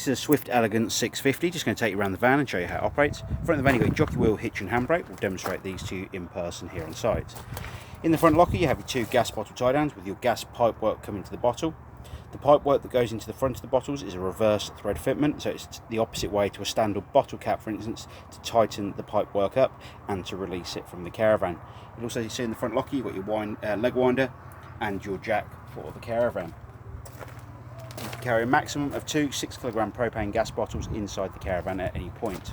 is a Swift Elegance 650. Just going to take you around the van and show you how it operates. Front of the van you've got your jockey wheel, hitch and handbrake. We'll demonstrate these to you in person here on site. In the front locker you have your two gas bottle tie downs with your gas pipe work coming to the bottle. The pipe work that goes into the front of the bottles is a reverse thread fitment, so it's the opposite way to a standard bottle cap, for instance, to tighten the pipe work up and to release it from the caravan. You'll also see in the front locker you've got your leg winder and your jack for the caravan. You can carry a maximum of two 6kg propane gas bottles inside the caravan at any point.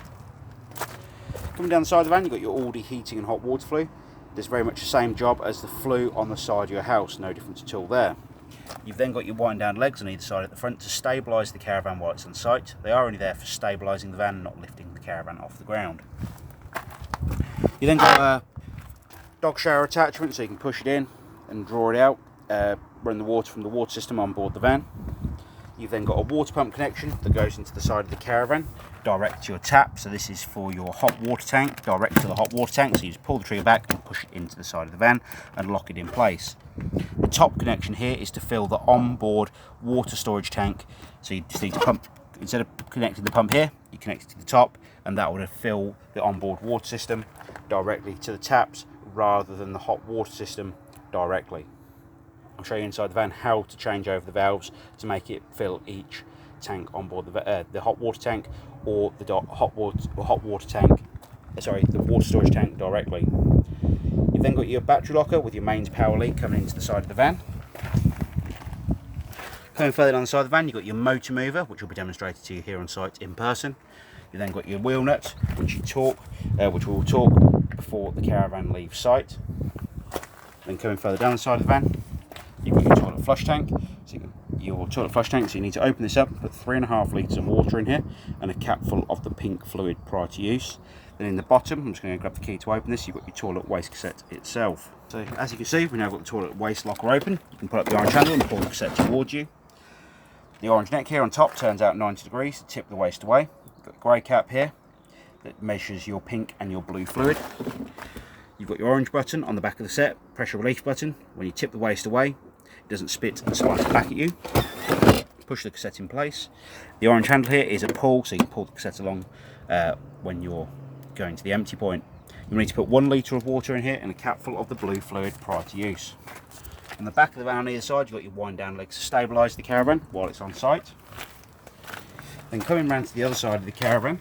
Coming down the side of the van, you've got your Aldi heating and hot water flue. Does very much the same job as the flue on the side of your house, no difference at all there. You've then got your wind down legs on either side at the front to stabilise the caravan while it's on site. They are only there for stabilising the van, not lifting the caravan off the ground. You then got a dog shower attachment, so you can push it in and draw it out, run the water from the water system on board the van. You've then got a water pump connection that goes into the side of the caravan, direct to your tap. So this is for your hot water tank, direct to the hot water tank. So you just pull the trigger back and push it into the side of the van and lock it in place. The top connection here is to fill the onboard water storage tank. So you just need to pump, instead of connecting the pump here, you connect it to the top, and that will fill the onboard water system directly to the taps rather than the hot water system directly. I'll show you inside the van how to change over the valves to make it fill each tank on board the hot water tank or the water storage tank directly. You've then got your battery locker with your mains power lead coming into the side of the van. Coming further down the side of the van, you've got your motor mover, which will be demonstrated to you here on site in person. You've then got your wheel nuts, which we will torque before the caravan leaves site. Then coming further down the side of the van, you've got your toilet flush tank. So you need to open this up and put 3.5 litres of water in here and a cap full of the pink fluid prior to use. Then in the bottom, I'm just going to grab the key to open this, you've got your toilet waste cassette itself. So as you can see, we've now got the toilet waste locker open. You can pull up the orange handle and pull the cassette towards you. The orange neck here on top turns out 90 degrees to tip the waste away. You've got a grey cap here that measures your pink and your blue fluid. You've got your orange button on the back of the set, pressure release button. When you tip the waste away, it doesn't spit and splash back at you. Push the cassette in place. The orange handle here is a pull, so you can pull the cassette along when you're going to the empty point. You'll need to put 1 litre of water in here and a cap full of the blue fluid prior to use. On the back of the van on either side, you've got your wind down legs to stabilise the caravan while it's on site. Then coming round to the other side of the caravan,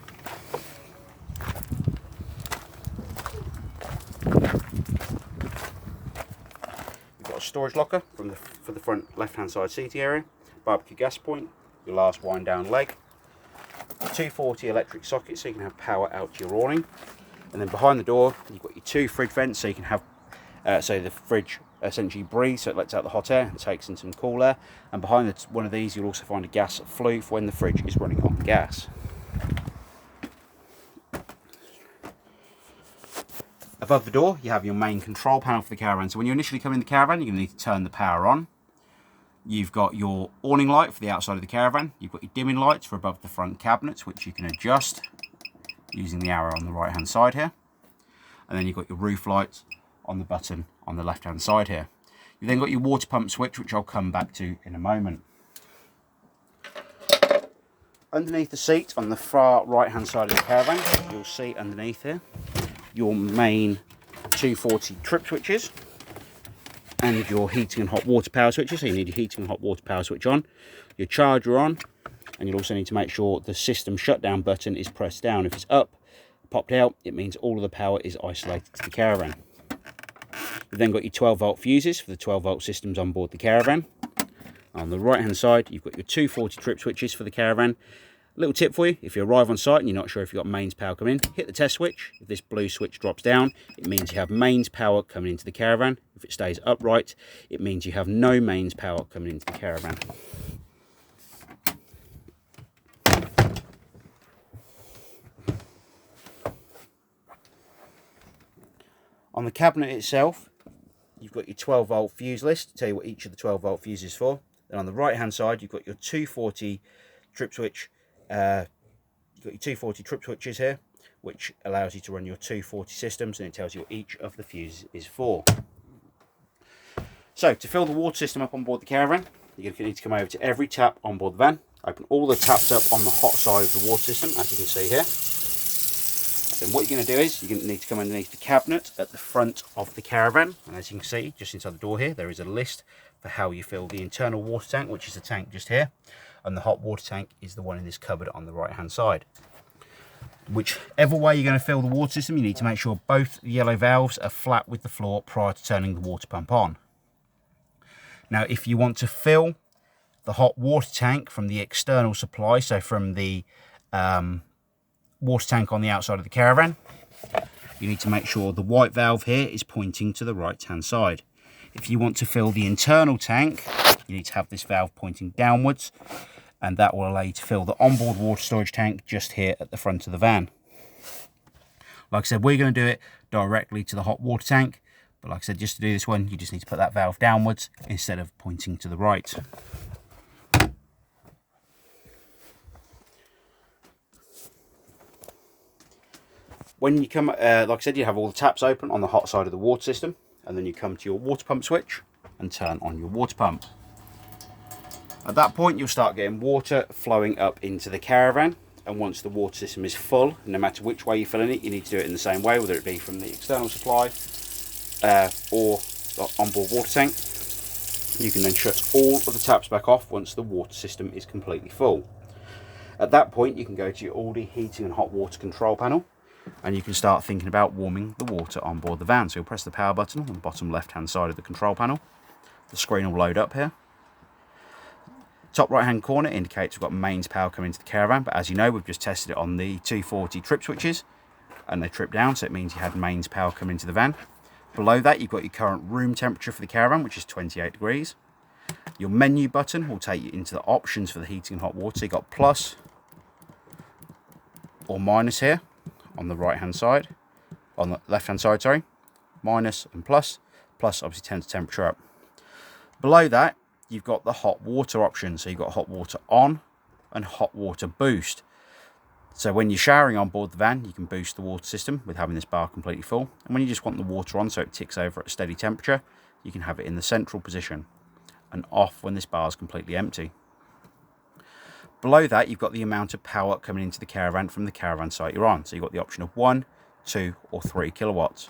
storage locker for the front left hand side seating area, barbecue gas point, your last wind down leg, 240 electric sockets so you can have power out to your awning, and then behind the door you've got your 2 fridge vents so you can have so the fridge essentially breathes, so it lets out the hot air and takes in some cool air, and behind one of these you'll also find a gas flue for when the fridge is running on gas. Above the door, you have your main control panel for the caravan. So when you initially come in the caravan, you're going to need to turn the power on. You've got your awning light for the outside of the caravan. You've got your dimming lights for above the front cabinets, which you can adjust using the arrow on the right hand side here. And then you've got your roof lights on the button on the left hand side here. You've then got your water pump switch, which I'll come back to in a moment. Underneath the seat on the far right hand side of the caravan, you'll see underneath here your main 240 trip switches and your heating and hot water power switches. So you need your heating and hot water power switch on, your charger on, and you'll also need to make sure the system shutdown button is pressed down. If it's up, popped out, it means all of the power is isolated to the caravan. You've then got your 12 volt fuses for the 12 volt systems on board the caravan. On the right hand side, you've got your 240 trip switches for the caravan. Little tip for you, if you arrive on site and you're not sure if you've got mains power coming in, hit the test switch. If this blue switch drops down, it means you have mains power coming into the caravan. If it stays upright, it means you have no mains power coming into the caravan. On the cabinet itself, you've got your 12 volt fuse list to tell you what each of the 12 volt fuses is for. Then on the right hand side, you've got your 240 trip switch. You've got your 240 trip switches here, which allows you to run your 240 systems, and it tells you what each of the fuses is for. So to fill the water system up on board the caravan, you're going to need to come over to every tap on board the van Open all the taps up on the hot side of the water system, as you can see here. Then what you're going to do is you're going to need to come underneath the cabinet at the front of the caravan, and as you can see just inside the door here there is a list for how you fill the internal water tank, which is the tank just here, and the hot water tank is the one in this cupboard on the right hand side. Whichever way you're going to fill the water system, you need to make sure both the yellow valves are flat with the floor prior to turning the water pump on. Now if you want to fill the hot water tank from the external supply, so from the water tank on the outside of the caravan, you need to make sure the white valve here is pointing to the right hand side. If you want to fill the internal tank, you need to have this valve pointing downwards, and that will allow you to fill the onboard water storage tank just here at the front of the van. Like I said, we're going to do it directly to the hot water tank, but like I said, just to do this one you just need to put that valve downwards instead of pointing to the right. When you come, like I said, you have all the taps open on the hot side of the water system, and then you come to your water pump switch and turn on your water pump. At that point you'll start getting water flowing up into the caravan, and once the water system is full, no matter which way you're filling it, you need to do it in the same way, whether it be from the external supply or the onboard water tank. You can then shut all of the taps back off once the water system is completely full. At that point you can go to your Aldi heating and hot water control panel, and you can start thinking about warming the water on board the van. So you'll press the power button on the bottom left hand side of the control panel. The screen will load up here. Top right hand corner indicates we've got mains power coming into the caravan, but as you know we've just tested it on the 240 trip switches and they tripped down, so it means you had mains power come into the van. Below that you've got your current room temperature for the caravan, which is 28 degrees. Your menu button will take you into the options for the heating and hot water. So you've got plus or minus here on the right hand side, on the left hand side, sorry, minus and plus. Plus obviously turns the temperature up. Below that you've got the hot water option, so you've got hot water on and hot water boost. So when you're showering on board the van you can boost the water system with having this bar completely full, and when you just want the water on so it ticks over at a steady temperature, you can have it in the central position, and off when this bar is completely empty. Below that you've got the amount of power coming into the caravan from the caravan site you're on. So you've got the option of 1, 2 or 3 kilowatts.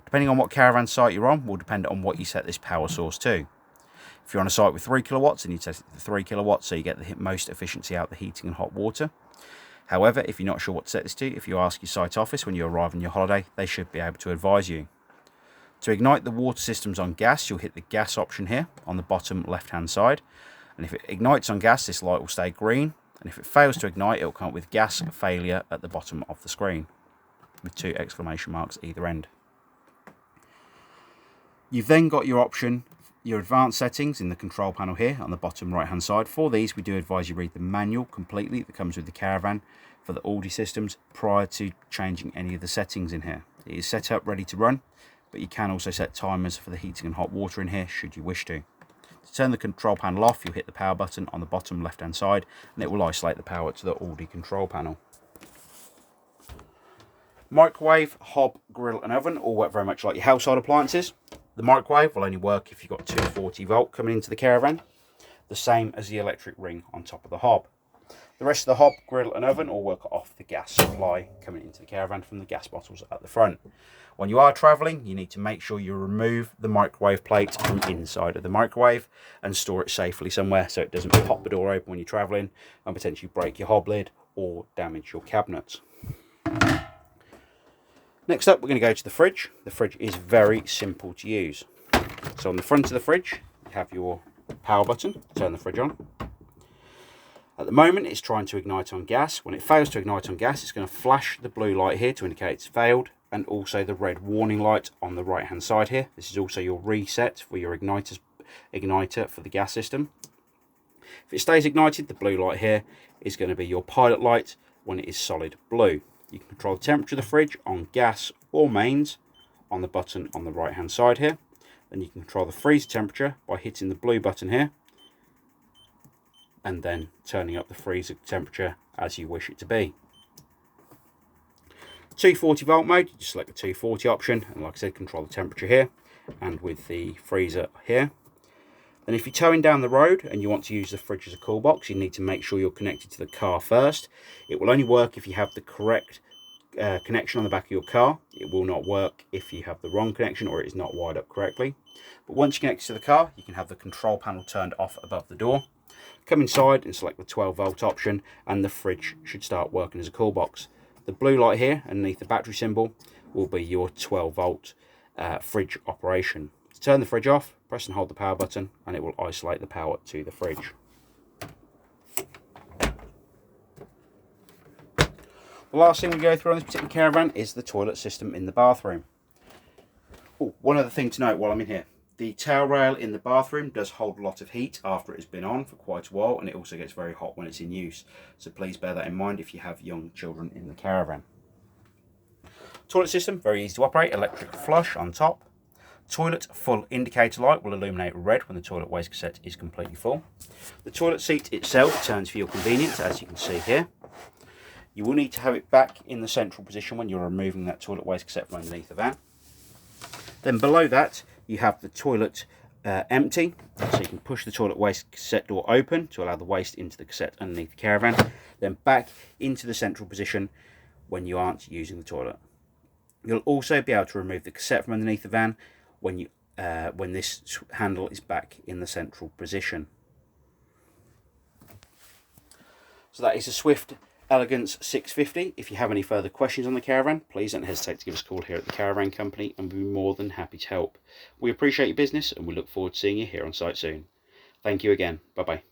Depending on what caravan site you're on will depend on what you set this power source to. If you're on a site with 3 kilowatts, then you set it to 3 kilowatts so you get the most efficiency out of the heating and hot water. However, if you're not sure what to set this to, if you ask your site office when you arrive on your holiday, they should be able to advise you. To ignite the water systems on gas, you'll hit the gas option here on the bottom left hand side. And if it ignites on gas, this light will stay green, and if it fails to ignite, it will come up with gas failure at the bottom of the screen with 2 exclamation marks either end. You've then got your option, your advanced settings in the control panel here on the bottom right hand side. For these we do advise you read the manual completely that comes with the caravan for the Aldi systems prior to changing any of the settings in here. It is set up ready to run, but you can also set timers for the heating and hot water in here should you wish to. To turn the control panel off, you'll hit the power button on the bottom left hand side and it will isolate the power to the Aldi control panel. Microwave, hob, grill and oven all work very much like your household appliances. The microwave will only work if you've got 240 volt coming into the caravan, the same as the electric ring on top of the hob. The rest of the hob, grill and oven all work off the gas supply coming into the caravan from the gas bottles at the front. When you are travelling, you need to make sure you remove the microwave plate from inside of the microwave and store it safely somewhere so it doesn't pop the door open when you're travelling and potentially break your hob lid or damage your cabinets. Next up, we're going to go to the fridge. The fridge is very simple to use. So on the front of the fridge, you have your power button, turn the fridge on. At the moment, it's trying to ignite on gas. When it fails to ignite on gas, it's going to flash the blue light here to indicate it's failed, and also the red warning light on the right hand side here. This is also your reset for your igniter for the gas system. If it stays ignited, the blue light here is going to be your pilot light when it is solid blue. You can control the temperature of the fridge on gas or mains on the button on the right hand side here. Then you can control the freezer temperature by hitting the blue button here and then turning up the freezer temperature as you wish it to be. 240 volt mode, you just select the 240 option and like I said, control the temperature here, and with the freezer here. Then if you're towing down the road and you want to use the fridge as a cool box, you need to make sure you're connected to the car first. It will only work if you have the correct connection on the back of your car. It will not work if you have the wrong connection or it is not wired up correctly. But once you connect to the car, you can have the control panel turned off above the door. Come inside and select the 12-volt option, and the fridge should start working as a cool box. The blue light here underneath the battery symbol will be your 12-volt fridge operation. To turn the fridge off, press and hold the power button and it will isolate the power to the fridge. The last thing we go through on this particular caravan is the toilet system in the bathroom. Oh, one other thing to note while I'm in here. The towel rail in the bathroom does hold a lot of heat after it has been on for quite a while, and it also gets very hot when it's in use. So please bear that in mind if you have young children in the caravan. Toilet system, very easy to operate, electric flush on top. Toilet full indicator light will illuminate red when the toilet waste cassette is completely full. The toilet seat itself turns for your convenience, as you can see here. You will need to have it back in the central position when you're removing that toilet waste cassette from underneath the van. Then below that, you have the toilet empty, so you can push the toilet waste cassette door open to allow the waste into the cassette underneath the caravan, then back into the central position when you aren't using the toilet. You'll also be able to remove the cassette from underneath the van when this handle is back in the central position. So that is a Swift Elegance 650. If you have any further questions on the caravan, please don't hesitate to give us a call here at the Caravan Company and we'll be more than happy to help. We appreciate your business and we look forward to seeing you here on site soon. Thank you again. Bye bye.